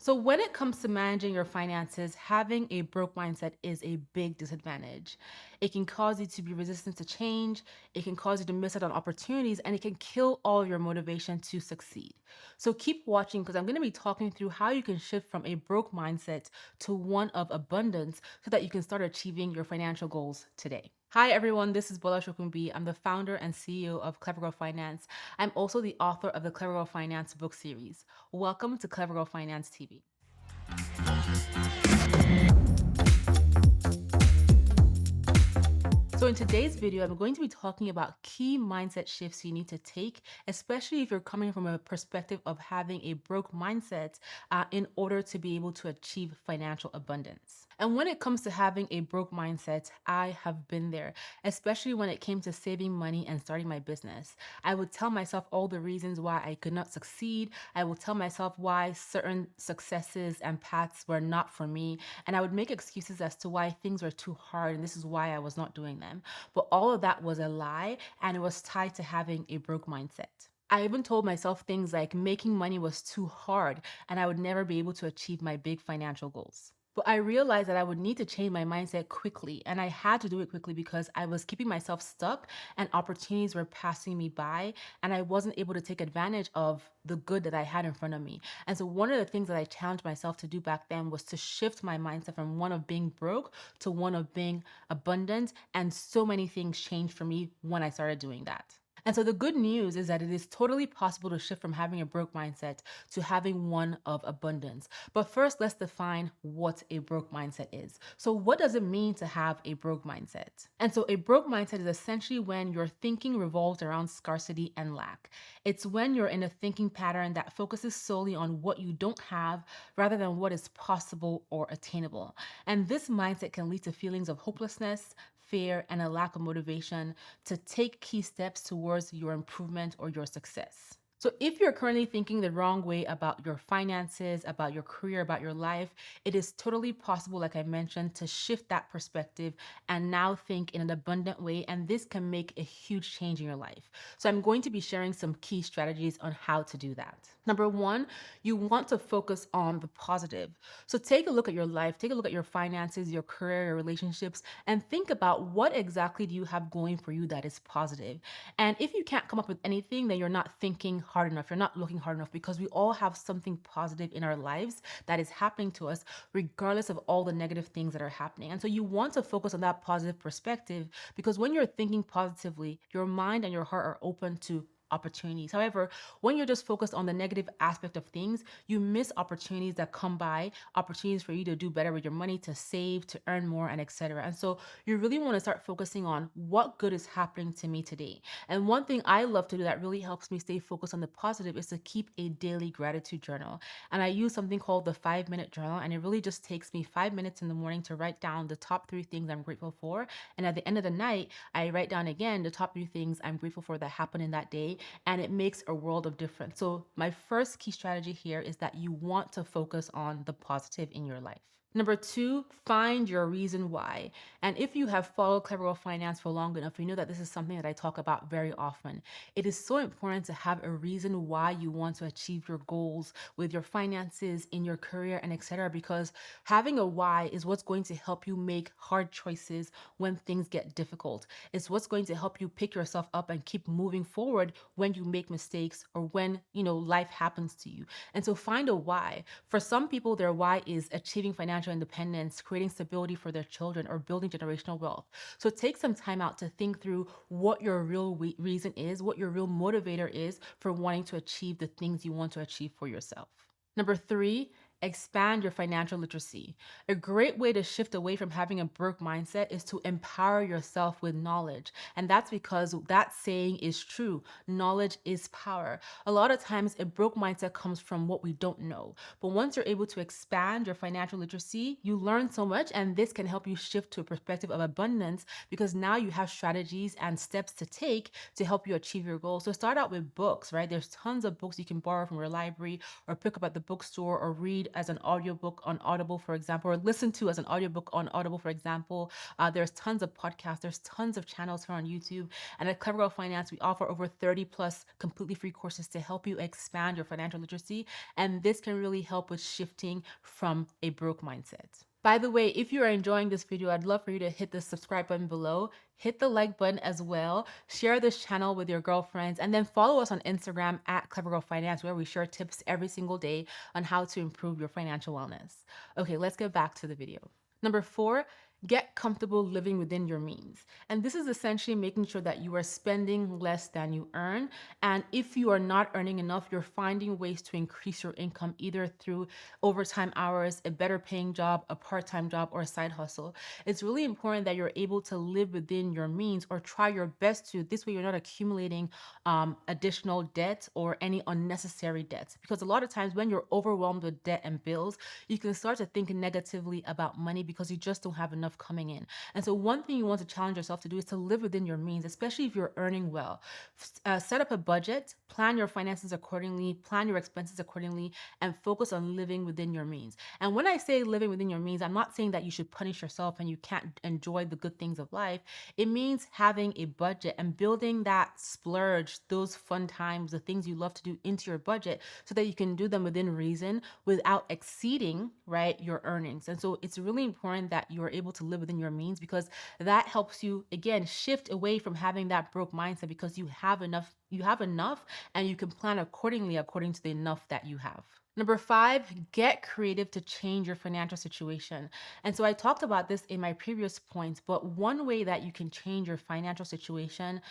So, when it comes to managing your finances, having a broke mindset is a big disadvantage. It can cause you to be resistant to change, it can cause you to miss out on opportunities, and it can kill all your motivation to succeed. So, keep watching because I'm going to be talking through how you can shift from a broke mindset to one of abundance so that you can start achieving your financial goals today. Hi everyone, this is Bola Shokunbi. I'm the founder and CEO of Clever Girl Finance. I'm also the author of the Clever Girl Finance book series. Welcome to Clever Girl Finance TV. So in today's video, I'm going to be talking about key mindset shifts you need to take, especially if you're coming from a perspective of having a broke mindset in order to be able to achieve financial abundance. And when it comes to having a broke mindset, I have been there, especially when it came to saving money and starting my business. I would tell myself all the reasons why I could not succeed. I will tell myself why certain successes and paths were not for me. And I would make excuses as to why things were too hard and this is why I was not doing them. But all of that was a lie and it was tied to having a broke mindset. I even told myself things like making money was too hard and I would never be able to achieve my big financial goals. But I realized that I would need to change my mindset quickly, and I had to do it quickly because I was keeping myself stuck and opportunities were passing me by, and I wasn't able to take advantage of the good that I had in front of me. And so, one of the things that I challenged myself to do back then was to shift my mindset from one of being broke to one of being abundant. And so many things changed for me when I started doing that. And so the good news is that it is totally possible to shift from having a broke mindset to having one of abundance. But first, let's define what a broke mindset is. So, what does it mean to have a broke mindset? And so, a broke mindset is essentially when your thinking revolves around scarcity and lack. It's when you're in a thinking pattern that focuses solely on what you don't have rather than what is possible or attainable. And this mindset can lead to feelings of hopelessness, fear, and a lack of motivation to take key steps towards your improvement or your success. So, if you're currently thinking the wrong way about your finances, about your career, about your life, it is totally possible, like I mentioned, to shift that perspective and now think in an abundant way. And this can make a huge change in your life. So, I'm going to be sharing some key strategies on how to do that. Number one, you want to focus on the positive. So, take a look at your life, take a look at your finances, your career, your relationships, and think about what exactly do you have going for you that is positive. And if you can't come up with anything, then you're not thinking hard enough. You're not looking hard enough because we all have something positive in our lives that is happening to us, regardless of all the negative things that are happening. And so you want to focus on that positive perspective because when you're thinking positively, your mind and your heart are open to opportunities. However, when you're just focused on the negative aspect of things, you miss opportunities that come by, opportunities for you to do better with your money, to save, to earn more, and etc. And so you really want to start focusing on what good is happening to me today. And one thing I love to do that really helps me stay focused on the positive is to keep a daily gratitude journal. And I use something called the 5 minute journal, and it really just takes me 5 minutes in the morning to write down the top three things I'm grateful for. And at the end of the night, I write down again the top three things I'm grateful for that happened in that day, and it makes a world of difference. So, my first key strategy here is that you want to focus on the positive in your life. Number two, find your reason why. And if you have followed Clever Girl Finance for long enough, you know that this is something that I talk about very often. It is so important to have a reason why you want to achieve your goals with your finances, in your career, and etc. Because having a why is what's going to help you make hard choices when things get difficult. It's what's going to help you pick yourself up and keep moving forward when you make mistakes or when, life happens to you. And so find a why. For some people, their why is achieving financial independence, creating stability for their children, or building generational wealth. So take some time out to think through what your real reason is, what your real motivator is for wanting to achieve the things you want to achieve for yourself. Number three, expand your financial literacy. A great way to shift away from having a broke mindset is to empower yourself with knowledge. And that's because that saying is true. Knowledge is power. A lot of times, a broke mindset comes from what we don't know. But once you're able to expand your financial literacy, you learn so much, and this can help you shift to a perspective of abundance because now you have strategies and steps to take to help you achieve your goals. So start out with books, right? There's tons of books you can borrow from your library or pick up at the bookstore or read read as an audiobook on Audible, for example, or listen to as an audiobook on Audible, for example. There's tons of podcasts, there's tons of channels here on YouTube. And at Clever Girl Finance, we offer over 30 plus completely free courses to help you expand your financial literacy. And this can really help with shifting from a broke mindset. By the way, if you are enjoying this video, I'd love for you to hit the subscribe button below, hit the like button as well, share this channel with your girlfriends, and then follow us on Instagram at Clever Girl Finance, where we share tips every single day on how to improve your financial wellness. Okay, let's get back to the video. Number 4, get comfortable living within your means. And this is essentially making sure that you are spending less than you earn. And if you are not earning enough, you're finding ways to increase your income either through overtime hours, a better paying job, a part-time job, or a side hustle. It's really important that you're able to live within your means, or try your best to. This way you're not accumulating additional debt or any unnecessary debts. Because a lot of times when you're overwhelmed with debt and bills, you can start to think negatively about money because you just don't have enough coming in. And so one thing you want to challenge yourself to do is to live within your means, especially if you're earning well. Set up a budget, plan your finances accordingly, plan your expenses accordingly, and focus on living within your means. And when I say living within your means, I'm not saying that you should punish yourself and you can't enjoy the good things of life. It means having a budget and building that splurge, those fun times, the things you love to do into your budget so that you can do them within reason without exceeding, right, your earnings. And so it's really important that you are able to live within your means, because that helps you, again, shift away from having that broke mindset, because you have enough and you can plan accordingly according to the enough that you have. Number 5, get creative to change your financial situation. And so I talked about this in my previous points, but one way that you can change your financial situation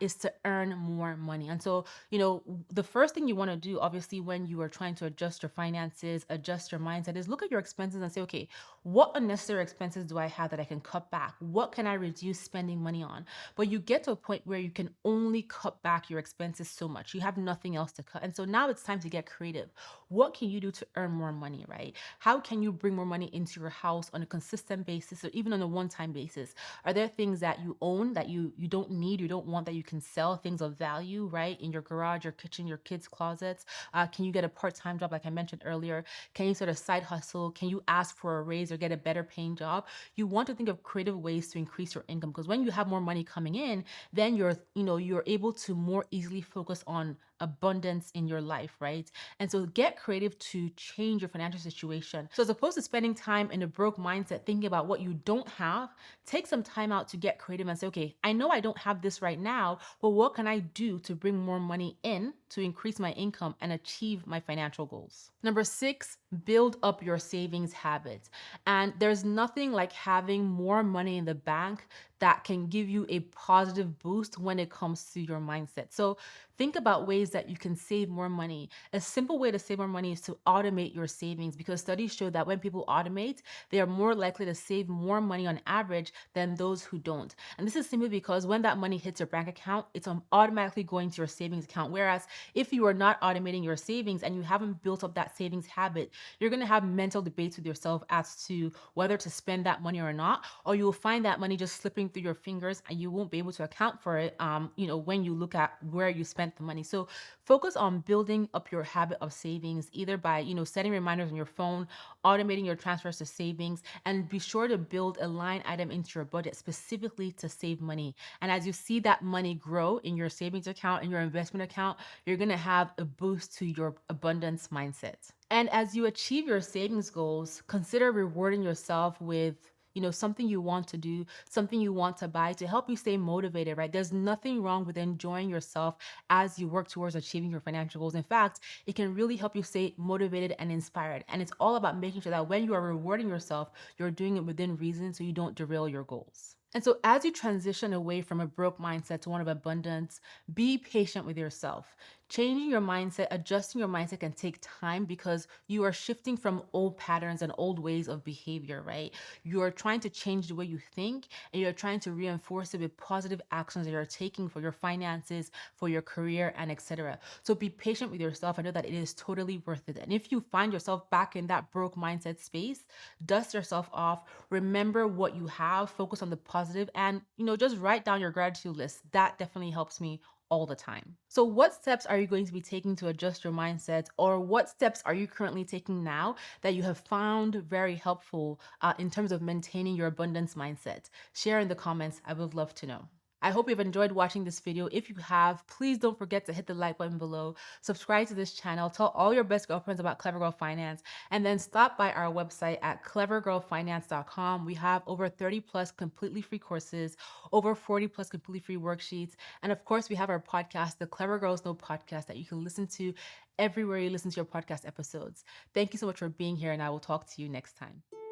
is to earn more money. And so, the first thing you want to do, obviously, when you are trying to adjust your finances, adjust your mindset, is look at your expenses and say, okay, what unnecessary expenses do I have that I can cut back? What can I reduce spending money on? But you get to a point where you can only cut back your expenses so much. You have nothing else to cut. And so now it's time to get creative. What can you do to earn more money, right? How can you bring more money into your house on a consistent basis or even on a one-time basis? Are there things that you own that you don't need, you don't want, that you can sell, things of value, right? In your garage, your kitchen, your kids' closets? Can you get a part-time job like I mentioned earlier? Can you start a side hustle? Can you ask for a raise or get a better paying job? You want to think of creative ways to increase your income, because when you have more money coming in, then you're able to more easily focus on abundance in your life, right? And so get creative to change your financial situation. So as opposed to spending time in a broke mindset thinking about what you don't have, take some time out to get creative and say, okay, I know I don't have this right now, but what can I do to bring more money in to increase my income and achieve my financial goals? Number 6, build up your savings habits. And there's nothing like having more money in the bank that can give you a positive boost when it comes to your mindset. So think about ways that you can save more money. A simple way to save more money is to automate your savings, because studies show that when people automate, they are more likely to save more money on average than those who don't. And this is simply because when that money hits your bank account, it's automatically going to your savings account. Whereas if you are not automating your savings and you haven't built up that savings habit, you're going to have mental debates with yourself as to whether to spend that money or not, or you will find that money just slipping through your fingers and you won't be able to account for it when you look at where you spent the money. So focus on building up your habit of savings, either by setting reminders on your phone, automating your transfers to savings, and be sure to build a line item into your budget specifically to save money. And as you see that money grow in your savings account and your investment account, you're going to have a boost to your abundance mindset. And as you achieve your savings goals, consider rewarding yourself with something you want to do, something you want to buy to help you stay motivated, right? There's nothing wrong with enjoying yourself as you work towards achieving your financial goals. In fact, it can really help you stay motivated and inspired. And it's all about making sure that when you are rewarding yourself, you're doing it within reason so you don't derail your goals. And so as you transition away from a broke mindset to one of abundance, be patient with yourself. Changing your mindset, adjusting your mindset can take time because you are shifting from old patterns and old ways of behavior, right? You are trying to change the way you think, and you're trying to reinforce it with positive actions that you're taking for your finances, for your career, and etc. So be patient with yourself. I know that it is totally worth it. And if you find yourself back in that broke mindset space, dust yourself off, remember what you have, focus on the positive, and just write down your gratitude list. That definitely helps me all the time. So, what steps are you going to be taking to adjust your mindset, or what steps are you currently taking now that you have found very helpful in terms of maintaining your abundance mindset? Share in the comments. I would love to know. I hope you've enjoyed watching this video. If you have, please don't forget to hit the like button below, subscribe to this channel, tell all your best girlfriends about Clever Girl Finance, and then stop by our website at clevergirlfinance.com. We have over 30 plus completely free courses, over 40 plus completely free worksheets. And of course, we have our podcast, the Clever Girls Know podcast, that you can listen to everywhere you listen to your podcast episodes. Thank you so much for being here, and I will talk to you next time.